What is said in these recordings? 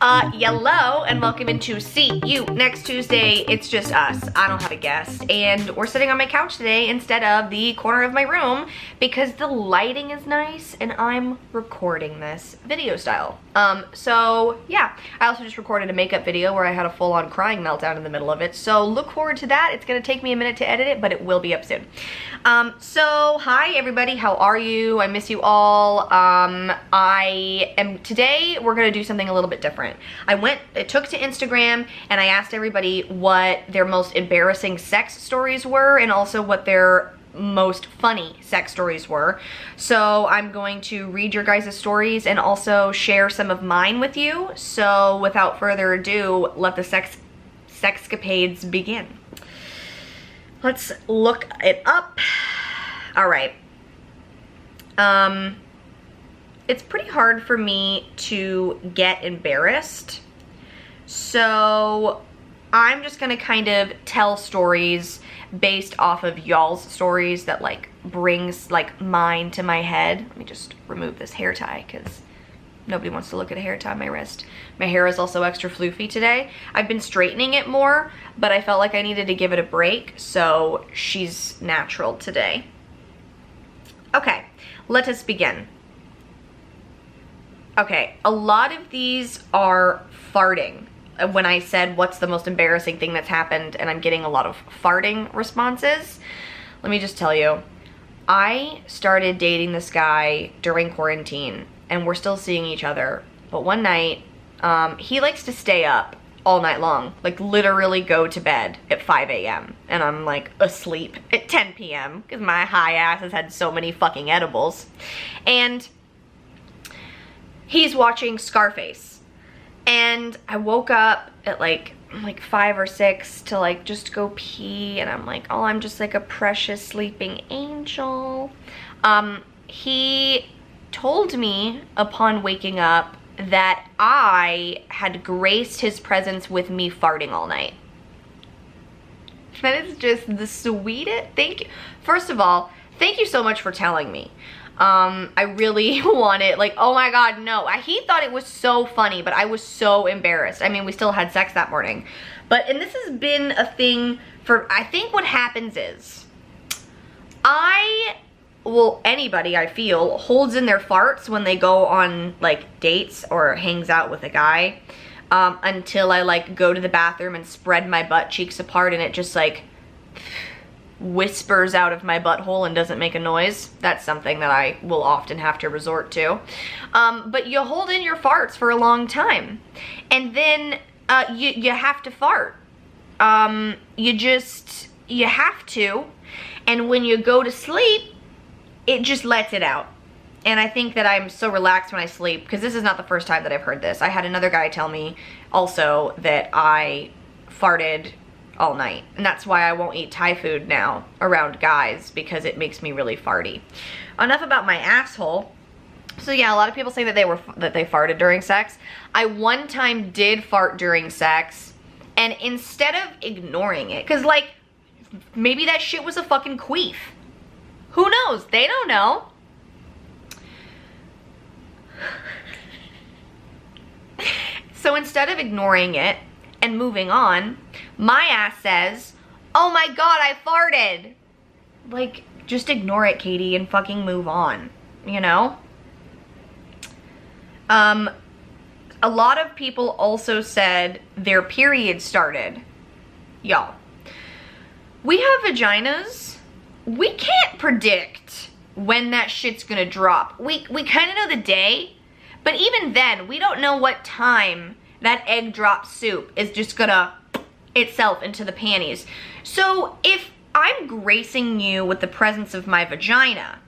Yellow, and welcome into See You Next Tuesday. It's just us. I don't have a guest, and we're sitting on my couch today instead of the corner of my room because the lighting is nice and I'm recording this video style. So yeah, I also just recorded a makeup video where I had a full-on crying meltdown in the middle of it, so look forward to that. It's gonna take me a minute to edit it, but it will be up soon. So hi everybody, how are you? I miss you all. Today we're gonna do something a little bit different. I took to Instagram and I asked everybody what their most embarrassing sex stories were and also what their most funny sex stories were. So I'm going to read your guys' stories and also share some of mine with you. So without further ado, let the sexcapades begin. Let's look it up. All right. It's pretty hard for me to get embarrassed, so I'm just gonna kind of tell stories based off of y'all's stories that like brings like mine to my head. Let me just remove this hair tie because nobody wants to look at a hair tie on my wrist. My hair is also extra floofy today. I've been straightening it more, but I felt like I needed to give it a break, so she's natural today. Okay, let us begin. Okay, a lot of these are farting. When I said what's the most embarrassing thing that's happened, and I'm getting a lot of farting responses. Let me just tell you, I started dating this guy during quarantine and we're still seeing each other. But one night, he likes to stay up all night long, like literally go to bed at 5 a.m. and I'm like asleep at 10 p.m. because my high ass has had so many fucking edibles. And he's watching Scarface, and I woke up at like 5 or 6 to like just go pee, and I'm like, oh, I'm just like a precious sleeping angel. He told me upon waking up that I had graced his presence with me farting all night. That is just the sweetest. Thank you. First of all, thank you so much for telling me. I really wanted, like, oh my god, no. He thought it was so funny, but I was so embarrassed. I mean, we still had sex that morning. And this has been a thing for, I think what happens is, anybody I feel holds in their farts when they go on like dates or hangs out with a guy, until I like go to the bathroom and spread my butt cheeks apart and it just like whispers out of my butthole and doesn't make a noise. That's something that I will often have to resort to. But you hold in your farts for a long time, and then you have to fart. You have to, and when you go to sleep, it just lets it out. And I think that I'm so relaxed when I sleep, because this is not the first time that I've heard this. I had another guy tell me also that I farted all night, and that's why I won't eat Thai food now around guys, because it makes me really farty. Enough about my asshole. So yeah, a lot of people say that they farted during sex. I one time did fart during sex, and instead of ignoring it, because like maybe that shit was a fucking queef. Who knows? They don't know. So instead of ignoring it and moving on, my ass says, oh my god, I farted. Like, just ignore it, Katie, and fucking move on, you know? A lot of people also said their period started. Y'all, we have vaginas. We can't predict when that shit's gonna drop. We kind of know the day, but even then, we don't know what time that egg drop soup is just gonna itself into the panties. So if I'm gracing you with the presence of my vagina,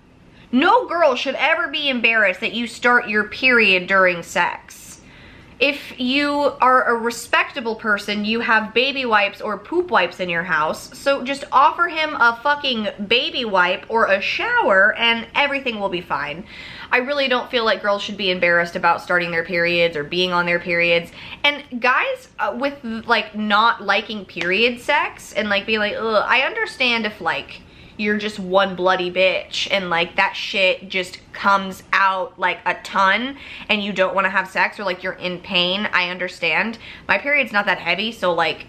no girl should ever be embarrassed that you start your period during sex. If you are a respectable person, you have baby wipes or poop wipes in your house, so just offer him a fucking baby wipe or a shower and everything will be fine. I really don't feel like girls should be embarrassed about starting their periods or being on their periods. And guys with like not liking period sex and like being like, ugh, I understand if like you're just one bloody bitch and like that shit just comes out like a ton and you don't want to have sex or like you're in pain, I understand. My period's not that heavy, so like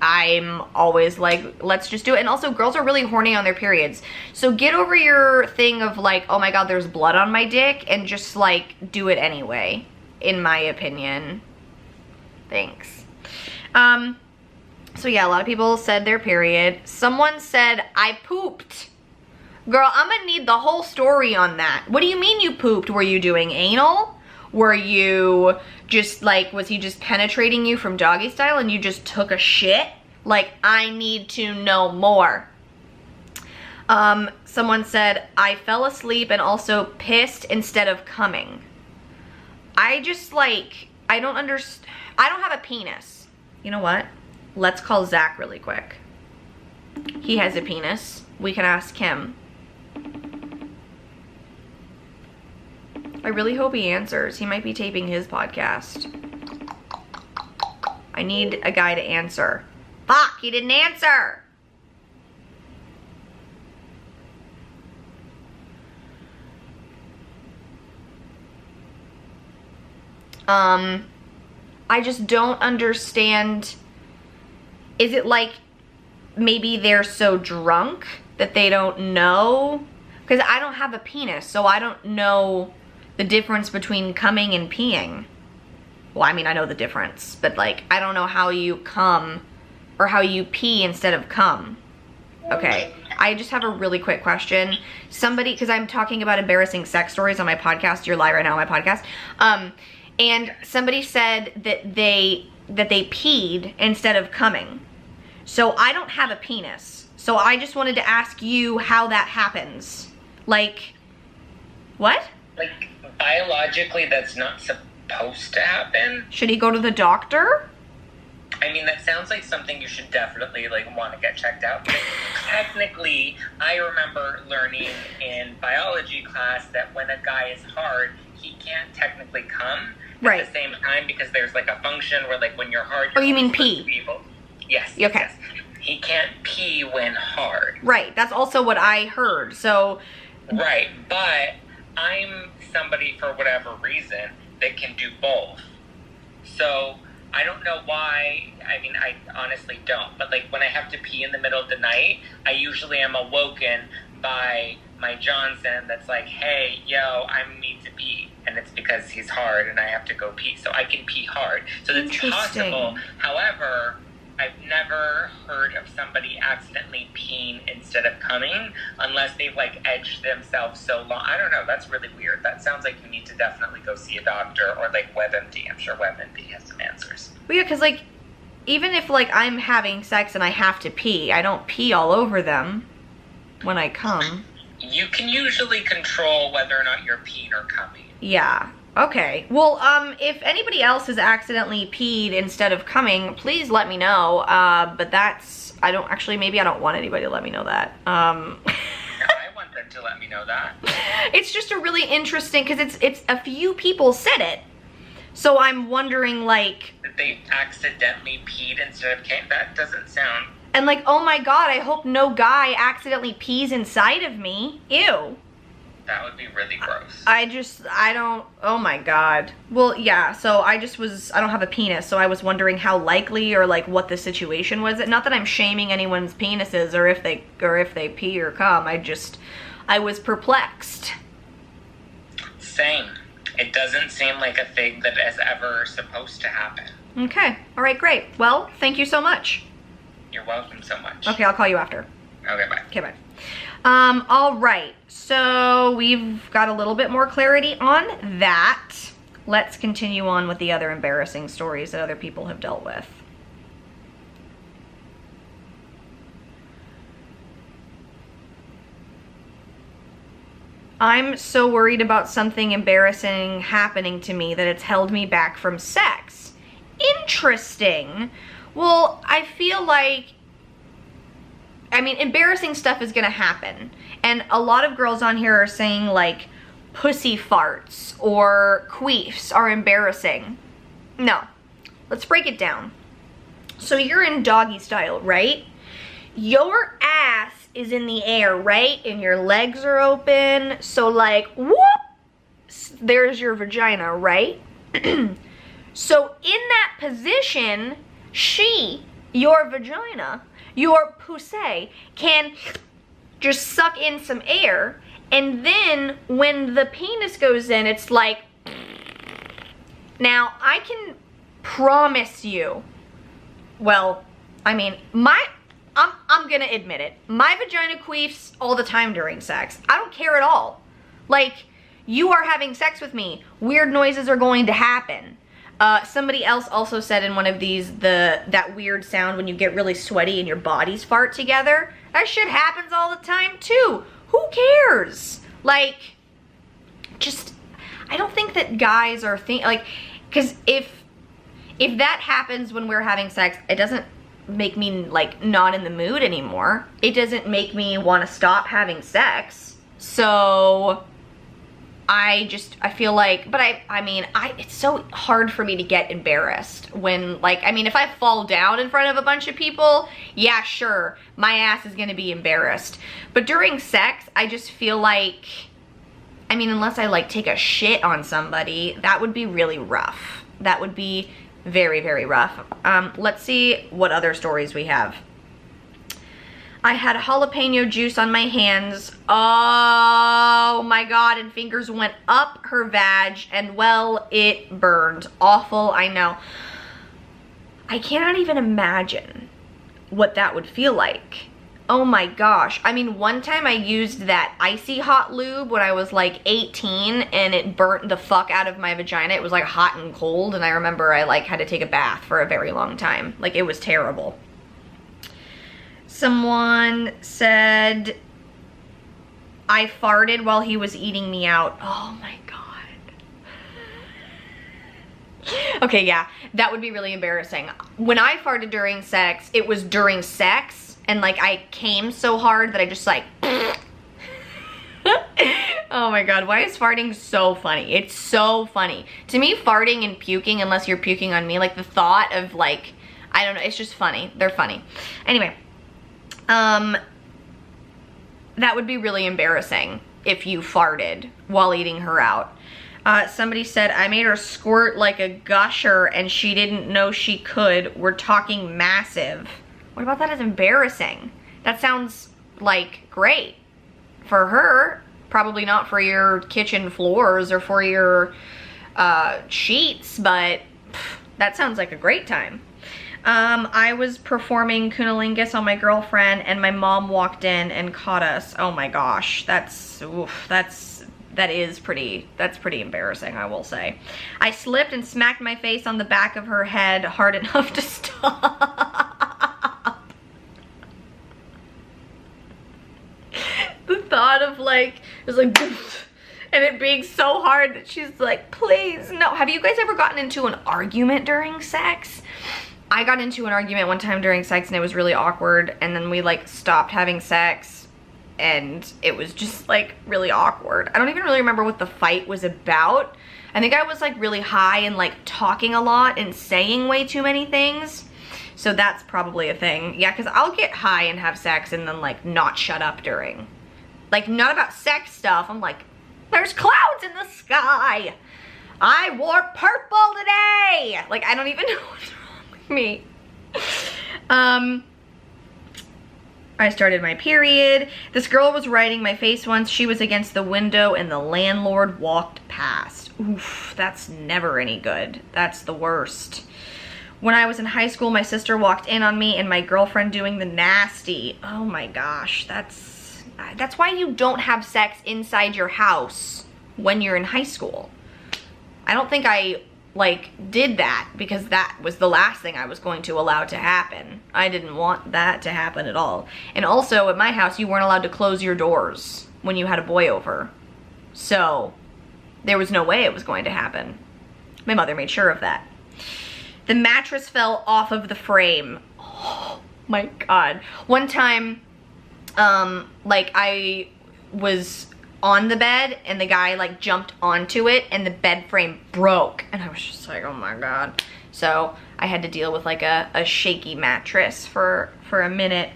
I'm always like, let's just do it. And also girls are really horny on their periods. So get over your thing of like, oh my God, there's blood on my dick, and just like do it anyway, in my opinion. Thanks. So yeah, a lot of people said their period. Someone said, I pooped. Girl, I'm gonna need the whole story on that. What do you mean you pooped? Were you doing anal? Were you just like, was he just penetrating you from doggy style and you just took a shit? Like, I need to know more. Someone said, I fell asleep and also pissed instead of coming. I just like, I don't understand. I don't have a penis. You know what? Let's call Zach really quick. He has a penis. We can ask him. I really hope he answers. He might be taping his podcast. I need a guy to answer. Fuck, he didn't answer. I just don't understand. Is it like maybe they're so drunk that they don't know? Because I don't have a penis, so I don't know the difference between coming and peeing. Well, I mean, I know the difference, but like, I don't know how you come or how you pee instead of come. Okay, I just have a really quick question. Somebody, because I'm talking about embarrassing sex stories on my podcast, you're live right now on my podcast, and somebody said that they peed instead of coming. So I don't have a penis. So I just wanted to ask you how that happens. Like, what? Like, biologically, that's not supposed to happen. Should he go to the doctor? I mean, that sounds like something you should definitely, like, want to get checked out. But technically, I remember learning in biology class that when a guy is hard, he can't technically come at the same time because there's, like, a function where, like, when you're hard... Oh, you mean pee? Yes. Okay. Yes. He can't pee when hard. Right. That's also what I heard. So... Right. But I'm somebody, for whatever reason, that can do both. So... I don't know why, I mean, I honestly don't, but like when I have to pee in the middle of the night, I usually am awoken by my Johnson that's like, hey, yo, I need to pee. And it's because he's hard and I have to go pee. So I can pee hard. So that's possible. However, I've never heard of somebody accidentally peeing instead of coming unless they've like edged themselves so long. I don't know. That's really weird. That sounds like you need to definitely go see a doctor or like WebMD. I'm sure WebMD has some answers. Well, yeah, because like even if like I'm having sex and I have to pee, I don't pee all over them when I come. You can usually control whether or not you're peeing or coming. Yeah. Okay. Well, if anybody else has accidentally peed instead of coming, please let me know. But that's, I don't want anybody to let me know that. I want them to let me know that. It's just a really interesting, because it's a few people said it. So I'm wondering, like... That they accidentally peed instead of came? That doesn't sound... And like, oh my God, I hope no guy accidentally pees inside of me. Ew. That would be really gross. I don't, oh my God. Well, yeah, so I don't have a penis, so I was wondering how likely or like what the situation was. Not that I'm shaming anyone's penises or if they pee or come. I was perplexed. Same. It doesn't seem like a thing that is ever supposed to happen. Okay, all right, great. Well, thank you so much. You're welcome so much. Okay, I'll call you after. Okay, bye. Okay, bye. All right, so we've got a little bit more clarity on that. Let's continue on with the other embarrassing stories that other people have dealt with. I'm so worried about something embarrassing happening to me that it's held me back from sex. Interesting. Well, I feel like, I mean, embarrassing stuff is gonna happen. And a lot of girls on here are saying like pussy farts or queefs are embarrassing. No, let's break it down. So you're in doggy style, right? your ass is in the air, right? And your legs are open. So like, whoop, there's your vagina, right? So in that position, your vagina, your pussy, can just suck in some air. And then when the penis goes in, it's like, now I can promise you, well, I mean, I'm gonna admit it. My vagina queefs all the time during sex. I don't care at all. Like, you are having sex with me. Weird noises are going to happen. Somebody else also said in one of these, that weird sound when you get really sweaty and your bodies fart together. That shit happens all the time too. Who cares? Like, just, I don't think that guys are like, cause if that happens when we're having sex, it doesn't make me like not in the mood anymore. It doesn't make me want to stop having sex. So I feel like, but I mean, it's so hard for me to get embarrassed when, like, I mean, if I fall down in front of a bunch of people, yeah, sure, my ass is gonna be embarrassed. But during sex, I just feel like, I mean, unless I like take a shit on somebody, that would be really rough. That would be very, very rough. Let's see what other stories we have. I had jalapeno juice on my hands. Oh my God, and fingers went up her vag and well, it burned. Awful, I know. I cannot even imagine what that would feel like. Oh my gosh. I mean, one time I used that icy hot lube when I was like 18 and it burnt the fuck out of my vagina. It was like hot and cold, and I remember I like had to take a bath for a very long time. Like, it was terrible. Someone said I farted while he was eating me out. Oh my God. Okay, yeah, that would be really embarrassing. When I farted during sex, it was during sex, and like I came so hard that I just like oh my God, why is farting so funny? It's so funny. To me, farting and puking, unless you're puking on me, like the thought of like, I don't know, it's just funny. They're funny. Anyway. That would be really embarrassing if you farted while eating her out. Somebody said, I made her squirt like a gusher and she didn't know she could. We're talking massive. What about that is embarrassing? That sounds like great for her. Probably not for your kitchen floors or for your sheets, but that sounds like a great time. I was performing cunnilingus on my girlfriend and my mom walked in and caught us. Oh my gosh, that's pretty embarrassing, I will say. I slipped and smacked my face on the back of her head hard enough to stop. The thought of like, it was like, and it being so hard that she's like, please, no. Have you guys ever gotten into an argument during sex? I got into an argument one time during sex and it was really awkward, and then we like stopped having sex and it was just like really awkward. I don't even really remember what the fight was about. I think I was like really high and like talking a lot and saying way too many things. So that's probably a thing. Yeah, because I'll get high and have sex and then like not shut up during. Like, not about sex stuff. I'm like, there's clouds in the sky. I wore purple today. Like, I don't even know what's wrong with me. I started my period. This girl was riding my face once. She was against the window and the landlord walked past. Oof, that's never any good. That's the worst. When I was in high school, my sister walked in on me and my girlfriend doing the nasty. Oh my gosh, that's why you don't have sex inside your house when you're in high school. I don't think I like did that because that was the last thing I was going to allow to happen. I didn't want that to happen at all. And also at my house, you weren't allowed to close your doors when you had a boy over. So there was no way it was going to happen. My mother made sure of that. The mattress fell off of the frame. Oh my God. One time, like I was on the bed and the guy like jumped onto it and the bed frame broke and I was just like, oh my God. So I had to deal with like a shaky mattress for a minute.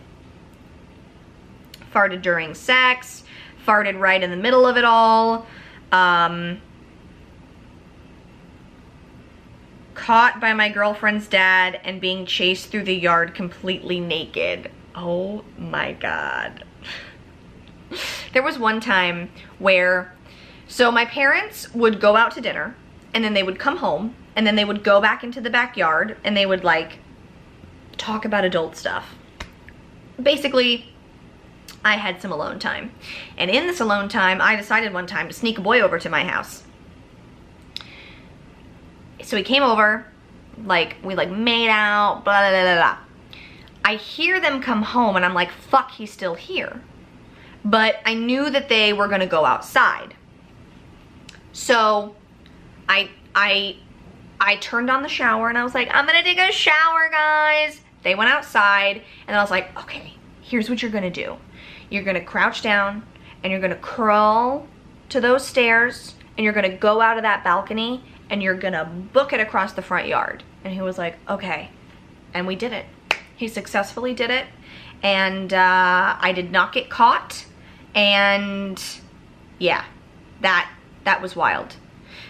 farted during sex, farted right in the middle of it all, caught by my girlfriend's dad and being chased through the yard completely naked. Oh my God. There was one time where, so my parents would go out to dinner and then they would come home and then they would go back into the backyard and they would like talk about adult stuff. Basically, I had some alone time. And in this alone time, I decided one time to sneak a boy over to my house. So he came over, like, we like made out, blah, blah, blah, blah. I hear them come home and I'm like, fuck, he's still here. But I knew that they were gonna go outside. So I turned on the shower and I was like, I'm gonna take a shower, guys. They went outside and I was like, okay, here's what you're gonna do. You're gonna crouch down and you're gonna crawl to those stairs and you're gonna go out of that balcony and you're gonna book it across the front yard. And he was like, okay. And we did it. He successfully did it. And I did not get caught. And yeah, that was wild.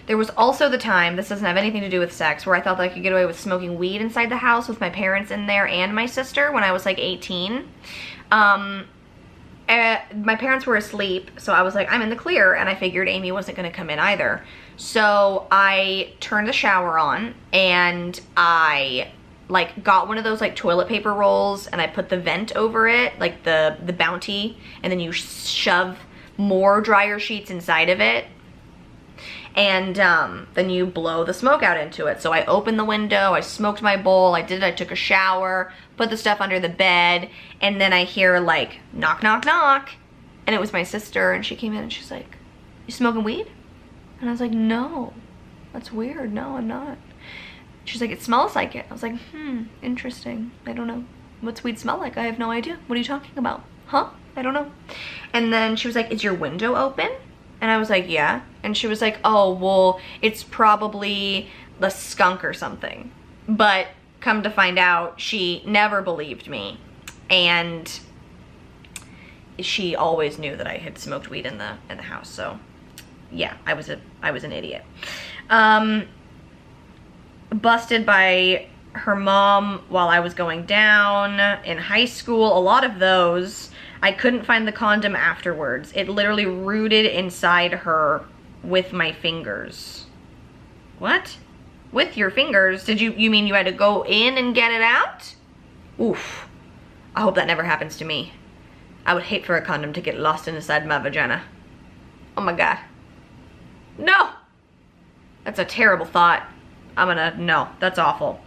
There was also the time, this doesn't have anything to do with sex, where I thought that I could get away with smoking weed inside the house with my parents in there and my sister when I was like 18. My parents were asleep, so I was like, I'm in the clear, and I figured Amy wasn't gonna come in either. So I turned the shower on, and I like got one of those like toilet paper rolls, and I put the vent over it, like the Bounty, and then you shove more dryer sheets inside of it. And then you blow the smoke out into it. So I opened the window, I smoked my bowl, I took a shower, put the stuff under the bed, and then I hear like, knock, knock, knock. And it was my sister, and she came in and she's like, you smoking weed? And I was like, no, that's weird, no, I'm not. She's like, it smells like it. I was like, interesting, I don't know. What's weed smell like? I have no idea. What are you talking about? Huh? I don't know. And then she was like, is your window open? And I was like, yeah. And she was like, oh, well, it's probably the skunk or something. But come to find out, she never believed me. And she always knew that I had smoked weed in the house. So yeah, I was an idiot. Busted by her mom while I was going down in high school. A lot of those. I couldn't find the condom afterwards. It literally rooted inside her with my fingers. What? With your fingers? Did you mean you had to go in and get it out? Oof. I hope that never happens to me. I would hate for a condom to get lost inside my vagina. Oh my God. No! That's a terrible thought. No, that's awful.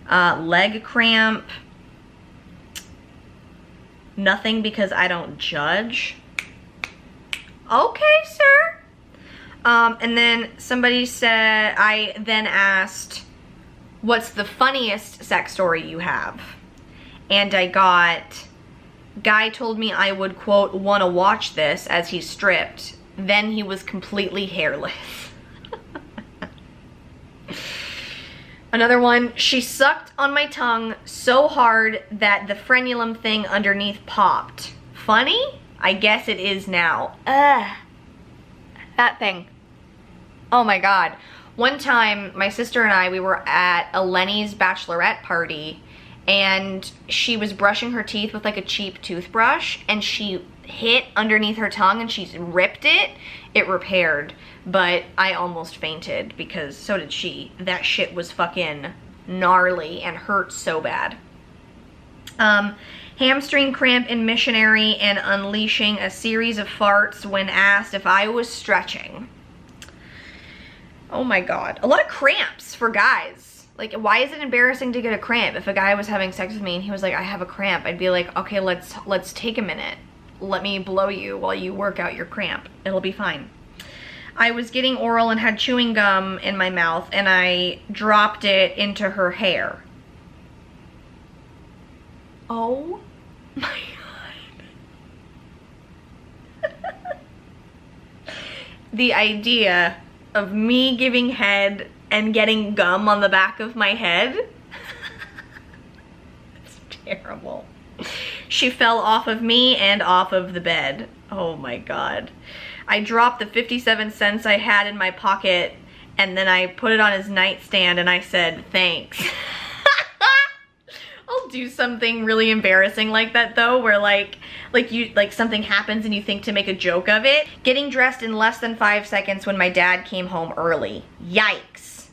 Leg cramp. Nothing because I don't judge. Okay, sir. And then somebody said, I then asked, what's the funniest sex story you have? And I got, guy told me I would, quote, wanna watch this as he stripped. Then he was completely hairless. Another one, she sucked on my tongue so hard that the frenulum thing underneath popped. Funny? I guess it is now. Ugh. That thing. Oh my God. One time, my sister and I, we were at a Lenny's bachelorette party, and she was brushing her teeth with like a cheap toothbrush, and she hit underneath her tongue and she ripped it. It repaired, but I almost fainted because so did she. That shit was fucking gnarly and hurt so bad. Hamstring cramp in missionary and unleashing a series of farts when asked if I was stretching. Oh my God. A lot of cramps for guys. Like, why is it embarrassing to get a cramp? If a guy was having sex with me and he was like, I have a cramp, I'd be like, okay, let's take a minute. Let me blow you while you work out your cramp. It'll be fine. I was getting oral and had chewing gum in my mouth, and I dropped it into her hair. Oh my God. The idea of me giving head and getting gum on the back of my head. It's terrible. She fell off of me and off of the bed. Oh my God. I dropped the 57 cents I had in my pocket and then I put it on his nightstand and I said, thanks. I'll do something really embarrassing like that though, where like something happens and you think to make a joke of it. Getting dressed in less than 5 seconds when my dad came home early. Yikes.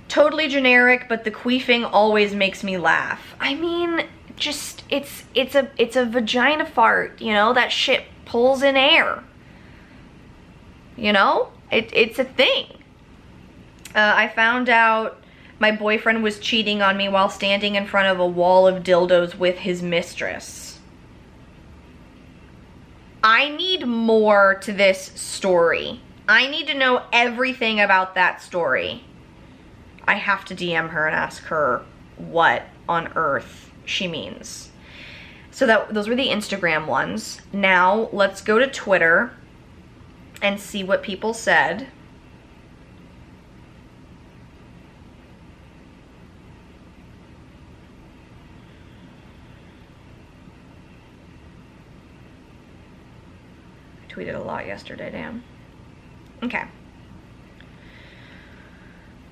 Totally generic, but the queefing always makes me laugh. I mean, just, it's a vagina fart, you know? That shit pulls in air. You know? It's a thing. I found out my boyfriend was cheating on me while standing in front of a wall of dildos with his mistress. I need more to this story. I need to know everything about that story. I have to DM her and ask her what on earth she means. So those were the Instagram ones. Now let's go to Twitter and see what people said. Tweeted a lot yesterday, damn. Okay.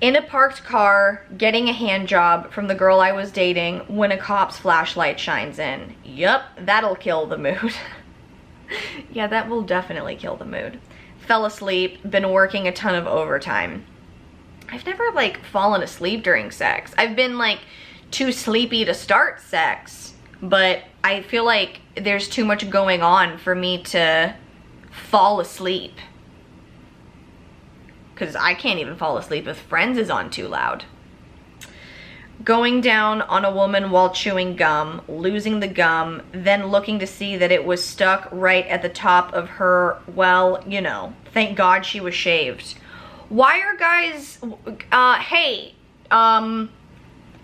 In a parked car, getting a hand job from the girl I was dating when a cop's flashlight shines in. Yup, that'll kill the mood. Yeah, that will definitely kill the mood. Fell asleep, been working a ton of overtime. I've never like fallen asleep during sex. I've been like too sleepy to start sex, but I feel like there's too much going on for me to fall asleep, because I can't even fall asleep if Friends is on too loud. Going down on a woman while chewing gum, losing the gum, then looking to see that it was stuck right at the top of her, well, you know, thank God she was shaved. Why are guys, hey,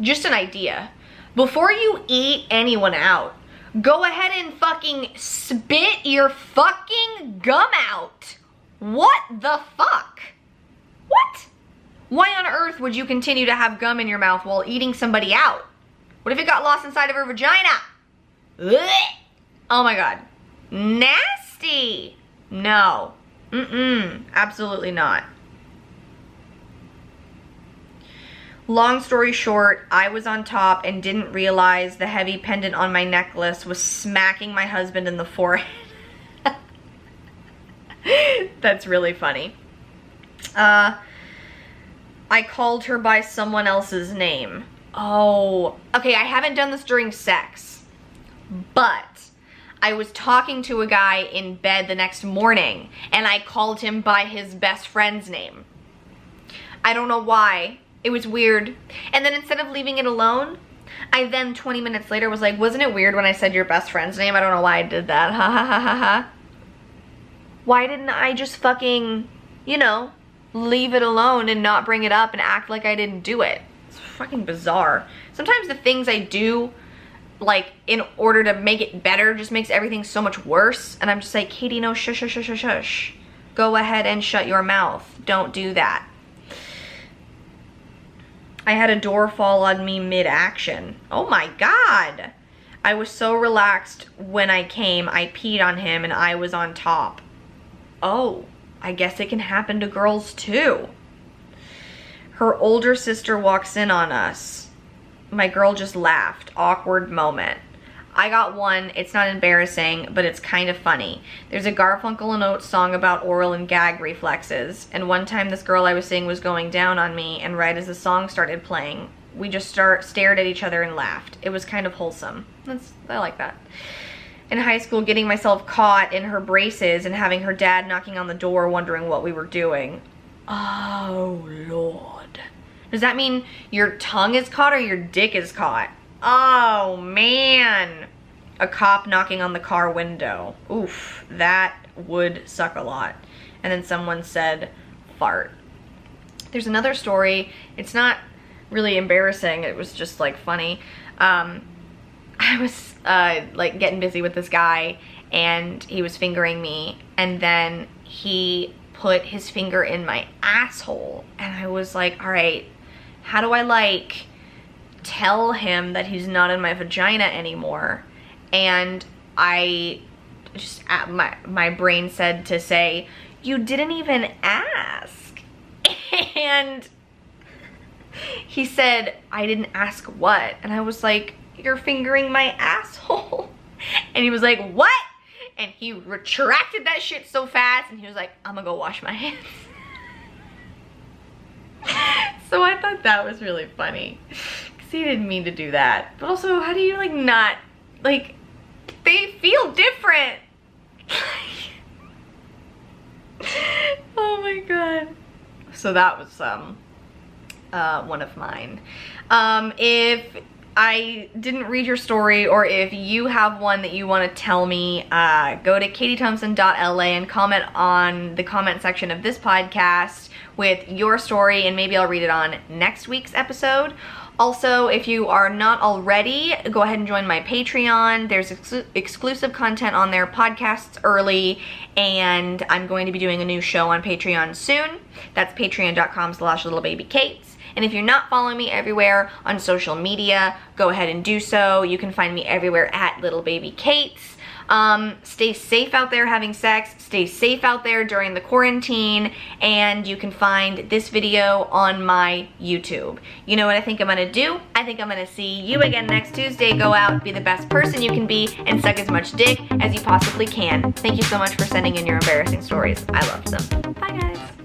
just an idea. Before you eat anyone out, go ahead and fucking spit your fucking gum out. What the fuck? What? Why on earth would you continue to have gum in your mouth while eating somebody out? What if it got lost inside of her vagina? Ugh. Oh my God. Nasty. No. Absolutely not. Long story short, I was on top and didn't realize the heavy pendant on my necklace was smacking my husband in the forehead. That's really funny. I called her by someone else's name. Oh, okay, I haven't done this during sex, but I was talking to a guy in bed the next morning and I called him by his best friend's name. I don't know why. It was weird. And then instead of leaving it alone, I then 20 minutes later was like, wasn't it weird when I said your best friend's name? I don't know why I did that. Ha ha ha ha ha. Why didn't I just fucking, you know, leave it alone and not bring it up and act like I didn't do it? It's fucking bizarre. Sometimes the things I do, like, in order to make it better just makes everything so much worse. And I'm just like, Katie, no, shush, shush, shush, shush, shush. Go ahead and shut your mouth. Don't do that. I had a door fall on me mid-action. Oh my God. I was so relaxed when I came, I peed on him and I was on top. Oh, I guess it can happen to girls too. Her older sister walks in on us. My girl just laughed. Awkward moment. I got one. It's not embarrassing, but it's kind of funny. There's a Garfunkel and Oates song about oral and gag reflexes, and one time this girl I was seeing was going down on me, and right as the song started playing, we just stared at each other and laughed. It was kind of wholesome. I like that. In high school, getting myself caught in her braces and having her dad knocking on the door wondering what we were doing. Oh, Lord. Does that mean your tongue is caught or your dick is caught? Oh, man. A cop knocking on the car window. Oof, that would suck a lot. And then someone said, fart. There's another story. It's not really embarrassing. It was just, like, funny. I was, like, getting busy with this guy, and he was fingering me, and then he put his finger in my asshole, and I was like, all right, how do I, like, tell him that he's not in my vagina anymore? and I just, my brain said to say, you didn't even ask. And he said, I didn't ask what? And I was like, you're fingering my asshole. And he was like, what? And he retracted that shit so fast, and he was like, I'm gonna go wash my hands. So I thought that was really funny, because he didn't mean to do that. But also, how do you like not, like, they feel different. Oh my god. So that was one of mine. If I didn't read your story, or if you have one that you want to tell me, go to katiethompson.la and comment on the comment section of this podcast with your story, and maybe I'll read it on next week's episode. Also, if you are not already, go ahead and join my Patreon. There's exclusive content on there, podcasts early, and I'm going to be doing a new show on Patreon soon. That's patreon.com/littlebabykates. And if you're not following me everywhere on social media, go ahead and do so. You can find me everywhere at littlebabykates. Stay safe out there having sex. Stay safe out there during the quarantine. And you can find this video on my YouTube. You know what I think I'm gonna do? I think I'm gonna see you again next Tuesday. Go out, be the best person you can be, and suck as much dick as you possibly can. Thank you so much for sending in your embarrassing stories. I loved them. Bye, guys.